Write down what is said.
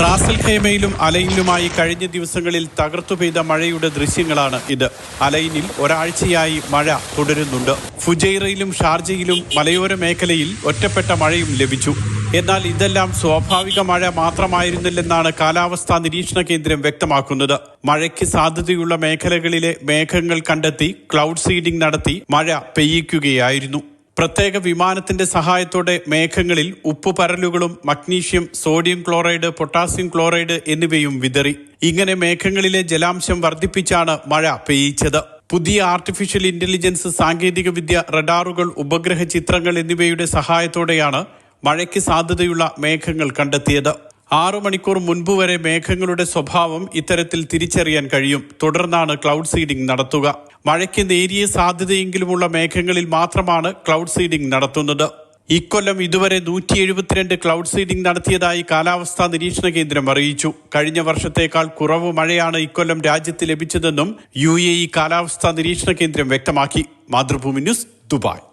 Ras al ഖൈമയിലും അലൈനിലുമായി കഴിഞ്ഞ ദിവസങ്ങളിൽ തകർത്തു പെയ്ത മഴയുടെ ദൃശ്യങ്ങളാണ് ഇത്. അലൈനിൽ ഒരാഴ്ചയായി മഴ തുടരുന്നുണ്ട്. ഫുജൈറയിലും ഷാർജയിലും മലയോര മേഖലയിൽ ഒറ്റപ്പെട്ട മഴയും ലഭിച്ചു. എന്നാൽ ഇതെല്ലാം സ്വാഭാവിക മഴ മാത്രമായിരുന്നില്ലെന്നാണ് കാലാവസ്ഥാ നിരീക്ഷണ കേന്ദ്രം വ്യക്തമാക്കുന്നത്. മഴയ്ക്ക് സാധ്യതയുള്ള മേഖലകളിലെ മേഘങ്ങൾ കണ്ടെത്തി ക്ലൗഡ് സീഡിംഗ് നടത്തി മഴ പെയ്യിക്കുകയായിരുന്നു. പ്രത്യേക വിമാനത്തിന്റെ സഹായത്തോടെ മേഘങ്ങളിൽ ഉപ്പുപരലുകളും magnesium, sodium chloride, potassium chloride എന്നിവയും വിതറി. ഇങ്ങനെ മേഘങ്ങളിലെ ജലാംശം വർദ്ധിപ്പിച്ചാണ് മഴ പെയ്യിച്ചത്. പുതിയ ആർട്ടിഫിഷ്യൽ ഇന്റലിജൻസ് സാങ്കേതികവിദ്യ, റഡാറുകൾ, ഉപഗ്രഹ ചിത്രങ്ങൾ എന്നിവയുടെ സഹായത്തോടെയാണ് മഴയ്ക്ക് സാധ്യതയുള്ള മേഘങ്ങൾ കണ്ടെത്തിയത്. 6 മണിക്കൂർ മുൻപ് വരെ മേഘങ്ങളുടെ സ്വഭാവം ഇത്തരത്തിൽ തിരിച്ചറിയാൻ കഴിയും. തുടർന്നാണ് ക്ലൗഡ് സീഡിംഗ് നടത്തുക. മഴയ്ക്ക് നേരിയ സാധ്യതയെങ്കിലുമുള്ള മേഘങ്ങളിൽ മാത്രമാണ് ക്ലൗഡ് സീഡിംഗ് നടത്തുന്നത്. ഇക്കൊല്ലം ഇതുവരെ 172 ക്ലൗഡ് സീഡിംഗ് നടത്തിയതായി കാലാവസ്ഥാ നിരീക്ഷണ കേന്ദ്രം അറിയിച്ചു. കഴിഞ്ഞ വർഷത്തേക്കാൾ കുറവ് മഴയാണ് ഇക്കൊല്ലം രാജ്യത്ത് ലഭിച്ചതെന്നും UAE കാലാവസ്ഥാ നിരീക്ഷണ കേന്ദ്രം വ്യക്തമാക്കി. Mathrubhumi news, Dubai.